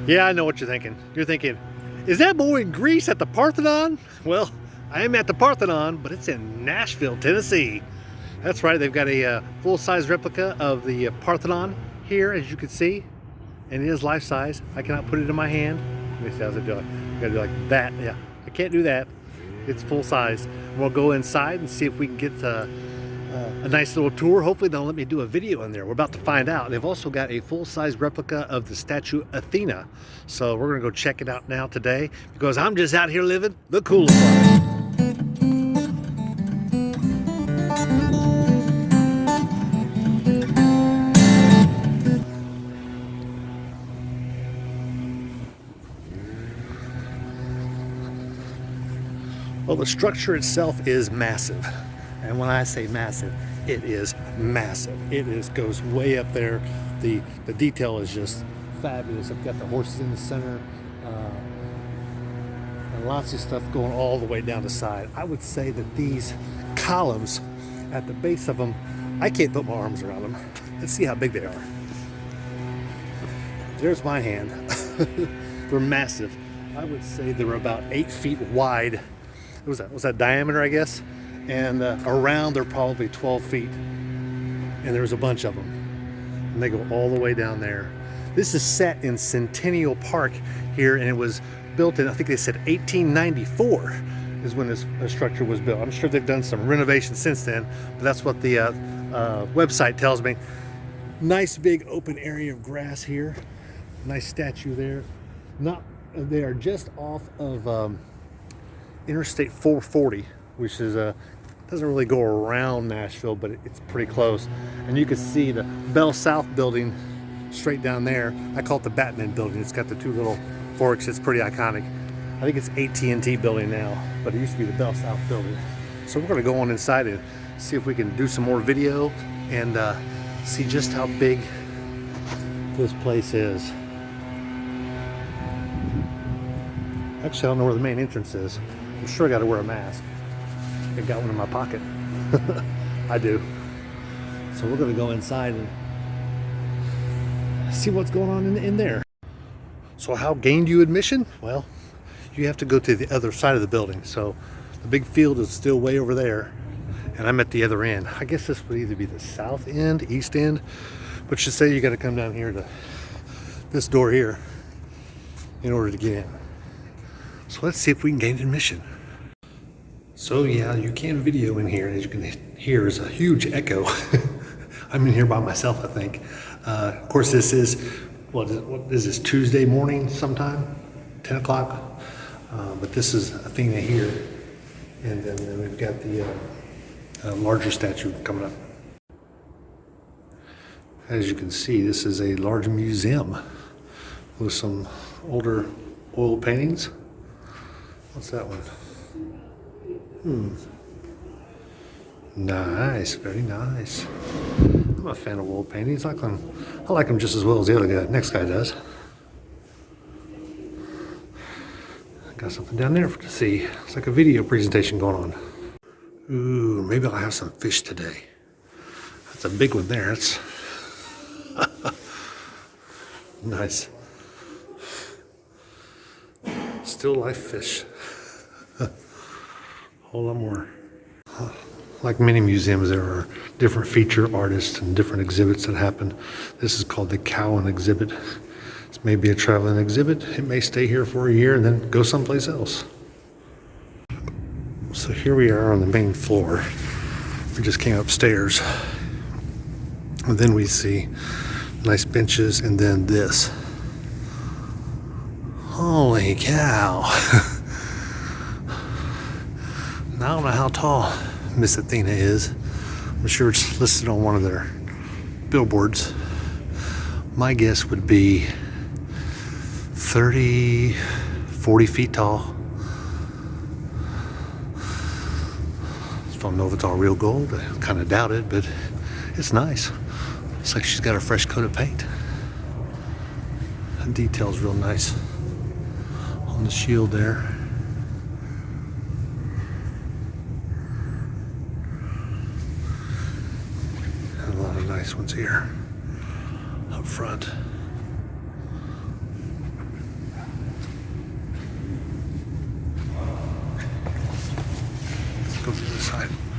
Yeah, I know what you're thinking. You're thinking, is that boy in Greece at the Parthenon? Well, I am at the Parthenon, but it's in Nashville, Tennessee. That's right, they've got a full-size replica of the Parthenon here, as you can see. And it is life-size. I cannot put it in my hand. Let me see how's it doing. You gotta do like that. Yeah, I can't do that. It's full-size. We'll go inside and see if we can get a nice little tour. Hopefully they'll let me do a video in there. We're about to find out. They've also got a full-size replica of the statue Athena. So we're gonna go check it out now today because I'm just out here living the coolest life. Well, the structure itself is massive. And when I say massive, it is massive. It goes way up there. The detail is just fabulous. I've got the horses in the center, and lots of stuff going all the way down the side. I would say that these columns at the base of them, I can't put my arms around them. Let's see how big they are. There's my hand. They're massive. I would say they're about 8 feet wide. Was that diameter, I guess? And around they're probably 12 feet. And there's a bunch of them. And they go all the way down there. This is set in Centennial Park here, and it was built in, I think they said 1894 is when this structure was built. I'm sure they've done some renovations since then, but that's what the website tells me. Nice big open area of grass here. Nice statue there. They are just off of Interstate 440, which is doesn't really go around Nashville, but it's pretty close. And you can see the Bell South building straight down there. I call it the Batman building. It's got the two little forks. It's pretty iconic. I think it's AT&T building now, but it used to be the Bell South building. So we're gonna go on inside and see if we can do some more video and see just how big this place is. Actually, I don't know where the main entrance is. I'm sure I got to wear a mask. I got one in my pocket. I do. So we're going to go inside and see what's going on in there. So how gained you admission? Well, you have to go to the other side of the building. So the big field is still way over there, and I'm at the other end. I guess this would either be the south end, east end, but you say you got to come down here to this door here in order to get in. So let's see if we can gain admission. So yeah, you can video in here. As you can hear, there's a huge echo. I'm in here by myself, I think. Of course, this is, what is this, Tuesday morning sometime, 10 o'clock. But this is Athena here. And then we've got the larger statue coming up. As you can see, this is a large museum with some older oil paintings. What's that one? Nice, very nice. I'm a fan of oil paintings. I like them just as well as the other guy, next guy does. Got something down there to see. It's like a video presentation going on. Ooh, maybe I'll have some fish today. That's a big one there. It's nice. Still life fish. Whole lot more. Like many museums, there are different feature artists and different exhibits that happen. This is called the Cowan Exhibit. This may be a traveling exhibit. It may stay here for a year and then go someplace else. So here we are on the main floor. We just came upstairs. And then we see nice benches and then this. Holy cow. Now, I don't know how tall Miss Athena is. I'm sure it's listed on one of their billboards. My guess would be 30, 40 feet tall. Just don't know if it's all real gold. I kind of doubt it, but it's nice. Looks like she's got a fresh coat of paint. The detail's real nice on the shield there. And a lot of nice ones here up front.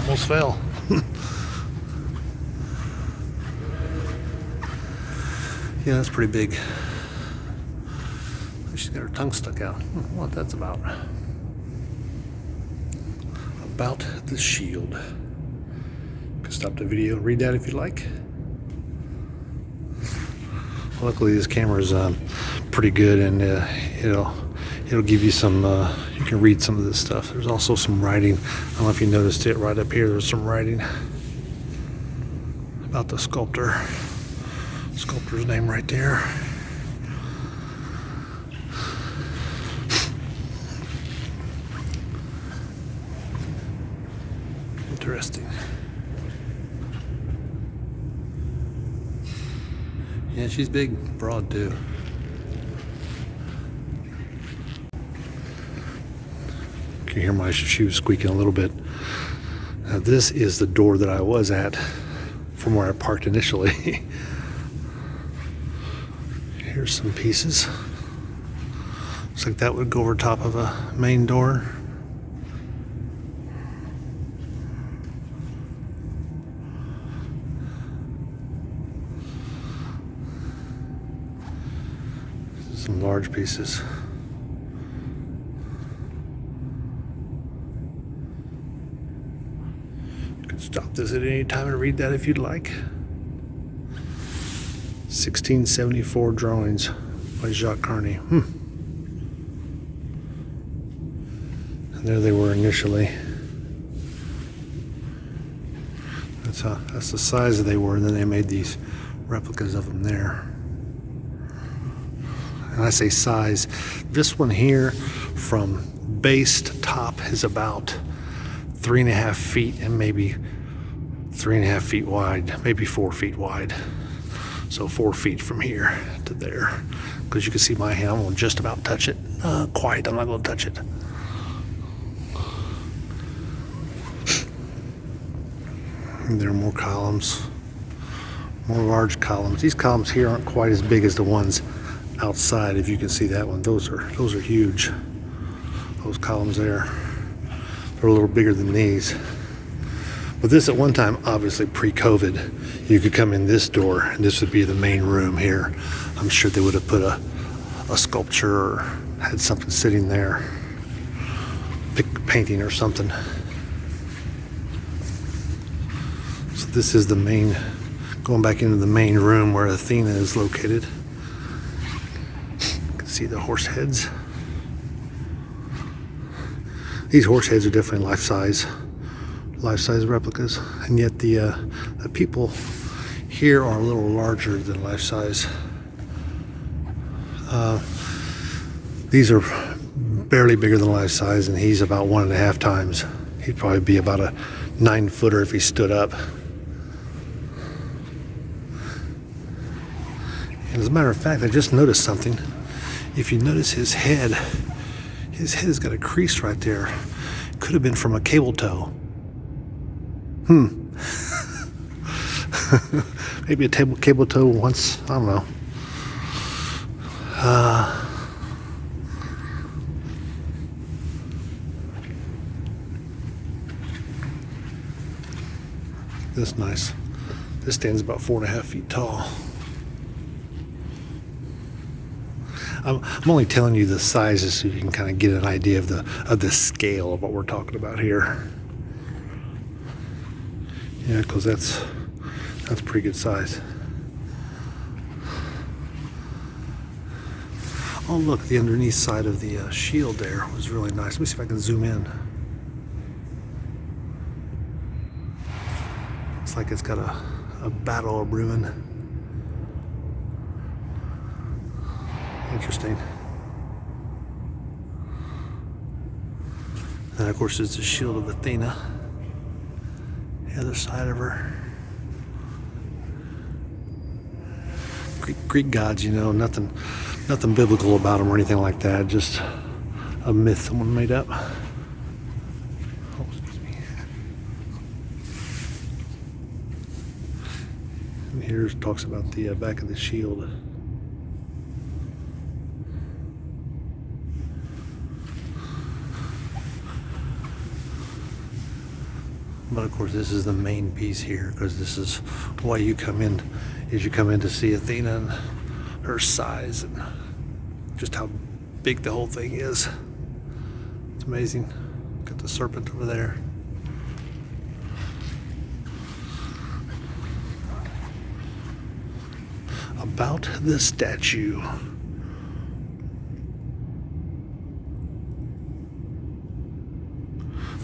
almost fell. Yeah, that's pretty big. She's got her tongue stuck out. What that's about. About the shield. You can stop the video and read that if you like. Luckily this camera is pretty good, and it'll give you some, you can read some of this stuff. There's also some writing. I don't know if you noticed it right up here. There's some writing about the sculptor. Sculptor's name right there. Interesting. Yeah, she's big, broad too. You can hear my shoes squeaking a little bit. Now this is the door that I was at from where I parked initially. Here's some pieces. Looks like that would go over top of a main door. Some large pieces. You can stop this at any time and read that if you'd like. 1674 drawings by Jacques Carney. And there they were initially. That's the size that they were, and then they made these replicas of them there. And I say size, this one here from base to top is about 3.5 feet and maybe 3.5 feet wide, maybe 4 feet wide. So 4 feet from here to there. Because you can see my hand, I'm gonna just about touch it. Quiet, I'm not gonna touch it. And there are more columns, more large columns. These columns here aren't quite as big as the ones outside. If you can see that one, those are huge. Those columns there, they're a little bigger than these. But this at one time, obviously pre-COVID, you could come in this door and this would be the main room here. I'm sure they would have put a sculpture or had something sitting there, painting or something. So this is the main, going back into the main room where Athena is located. See the horse heads. These horse heads are definitely life-size replicas, and yet the people here are a little larger than life-size. These are barely bigger than life-size, and he's about 1.5 times. He'd probably be about a 9-footer if he stood up. And as a matter of fact, I just noticed something. If you notice his head has got a crease right there. Could have been from a cable tow. Maybe a cable tow once, I don't know. This nice. This stands about 4.5 feet tall. I'm only telling you the sizes so you can kind of get an idea of the scale of what we're talking about here. Yeah, because that's pretty good size. Oh look, the underneath side of the shield there was really nice. Let me see if I can zoom in. It's like it's got a battle of ruin. Interesting. And of course there's the shield of Athena. The other side of her. Greek gods, you know, nothing biblical about them or anything like that. Just a myth someone made up. Oh, excuse me. And here it talks about the back of the shield. But of course, this is the main piece here, because this is why you come in, is you come in to see Athena and her size and just how big the whole thing is. It's amazing. Got the serpent over there. About the statue.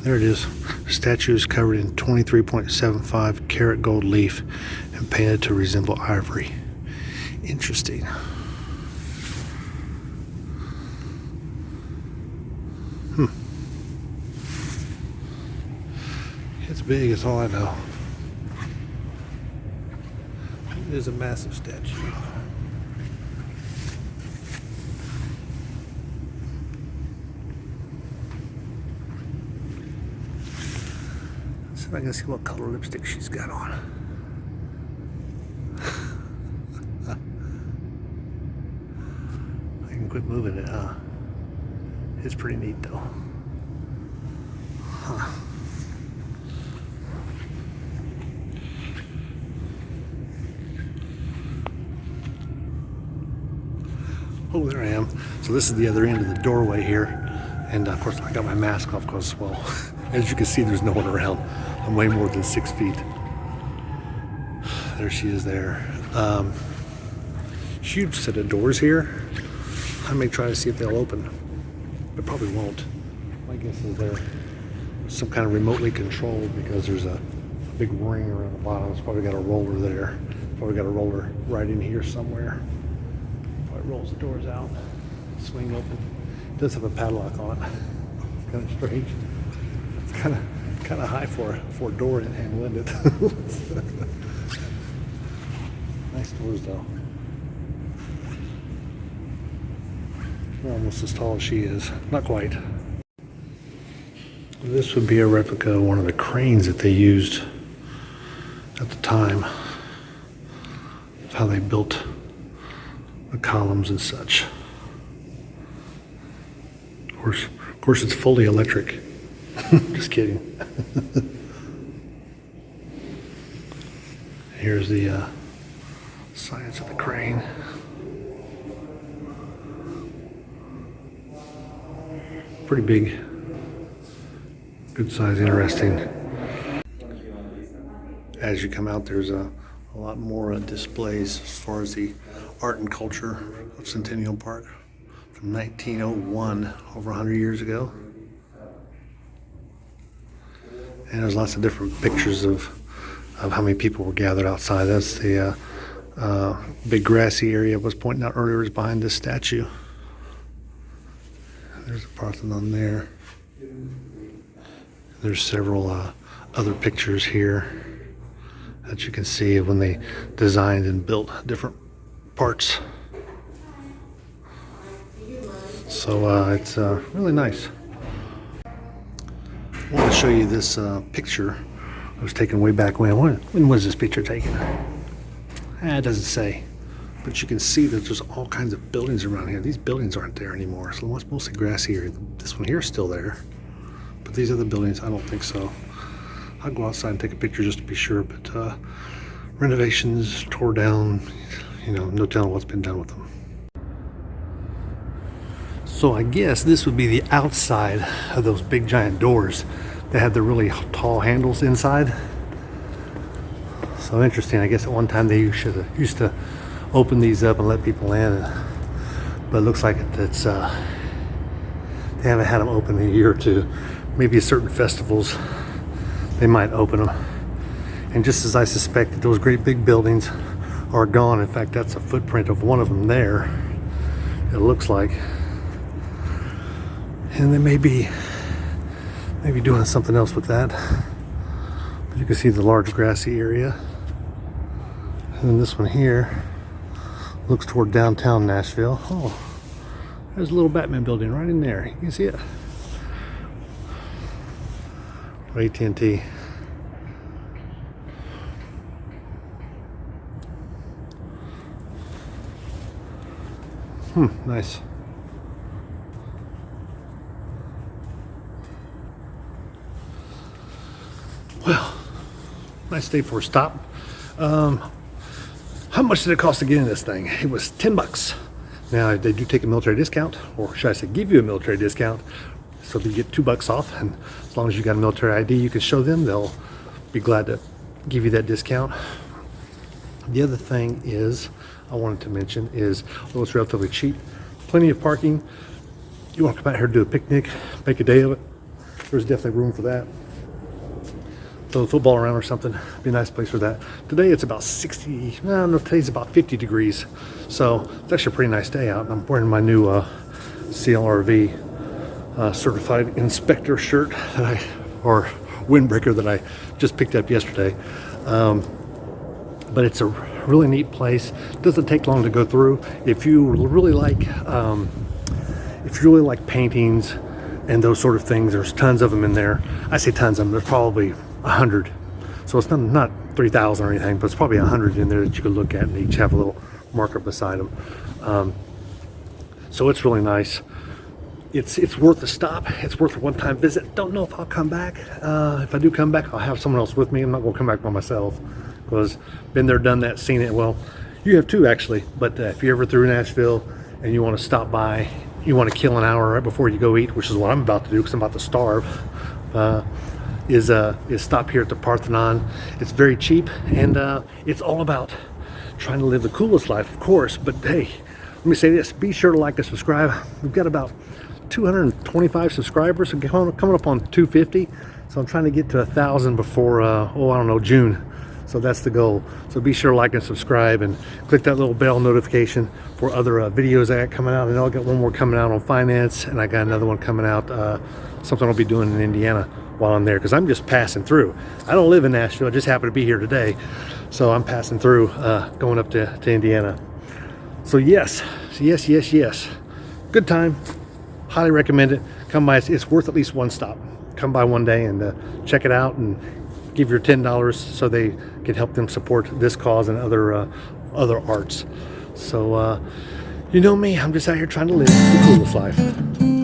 There it is. The statue is covered in 23.75 karat gold leaf and painted to resemble ivory. Interesting. It's big, is all I know. It is a massive statue. Let's see if I can see what color lipstick she's got on. I can quit moving it, huh? It's pretty neat though. Huh. Oh, there I am. So this is the other end of the doorway here. And of course I got my mask off because, well, as you can see, there's no one around. I'm way more than 6 feet. There she is there. Huge set of doors here. I may try to see if they'll open. But probably won't. My guess is they're some kind of remotely controlled, because there's a big ring around the bottom. It's probably got a roller there. Probably got a roller right in here somewhere. Probably rolls the doors out. Swing open. It does have a padlock on it. It's kind of strange. It's kind of high for a door in London. Nice doors though. They're almost as tall as she is. Not quite. This would be a replica of one of the cranes that they used at the time. How they built the columns and such. Of course, it's fully electric. Just kidding. Here's the science of the crane. Pretty big. Good size, interesting. As you come out, there's a lot more displays as far as the art and culture of Centennial Park from 1901, over 100 years ago. And there's lots of different pictures of how many people were gathered outside. That's the big grassy area I was pointing out earlier is behind this statue. There's a Parthenon there. There's several other pictures here that you can see of when they designed and built different parts. So it's really nice. I want to show you this picture. It was taken way back when. When was this picture taken? It doesn't say. But you can see that there's all kinds of buildings around here. These buildings aren't there anymore. So it's mostly grassy area. This one here is still there. But these other buildings, I don't think so. I'll go outside and take a picture just to be sure. But renovations, tore down, no telling what's been done with them. So I guess this would be the outside of those big giant doors that had the really tall handles inside. So interesting. I guess at one time they used to open these up and let people in, but it looks like it's they haven't had them open in a year or two. Maybe at certain festivals they might open them. And just as I suspected, those great big buildings are gone. In fact, that's a footprint of one of them there, it looks like. And they may be doing something else with that. But you can see the large grassy area. And then this one here looks toward downtown Nashville. Oh, there's a little Batman building right in there. You can see it. AT&T. Nice. Well, Nice day for a stop. How much did it cost to get in this thing? It was $10. Now they do take a military discount, or should I say give you a military discount, so that you get $2 off. And as long as you got a military ID, you can show them, they'll be glad to give you that discount. The other thing is, I wanted to mention is, although it's relatively cheap, plenty of parking. You want to come out here and do a picnic, make a day of it, there's definitely room for that. Throw the football around or something, be a nice place for that. Today it's about 60, no, today's about 50 degrees. So it's actually a pretty nice day out. I'm wearing my new CLRV certified inspector shirt or windbreaker that I just picked up yesterday. But it's a really neat place. Doesn't take long to go through. If you really like paintings and those sort of things, there's tons of them in there. I say tons of them. There's probably 100. So it's not 3,000 or anything, but it's probably 100 in there that you could look at, and each have a little marker beside them. So it's really nice. It's worth a stop. It's worth a one-time visit. Don't know if I'll come back. If I do come back, I'll have someone else with me. I'm not going to come back by myself, because been there, done that, seen it. Well, you have too, actually. But if you're ever through Nashville and you want to stop by, you want to kill an hour right before you go eat, which is what I'm about to do because I'm about to starve, is stop here at the Parthenon. It's very cheap, and it's all about trying to live the coolest life, of course. But hey, let me say this: be sure to like and subscribe. We've got about 225 subscribers, so coming up on 250. So I'm trying to get to 1,000 before I don't know, June. So that's the goal. So be sure to like and subscribe, and click that little bell notification for other videos I got coming out. I know I got one more coming out on finance, and I got another one coming out, something I'll be doing in Indiana while I'm there, because I'm just passing through. I don't live in Nashville. I just happen to be here today. So I'm passing through, going up to Indiana. So yes. Good time. Highly recommend it. Come by. It's worth at least one stop. Come by one day and check it out, and give your $10 so they can help them support this cause and other arts. So you know me, I'm just out here trying to live the coolest life.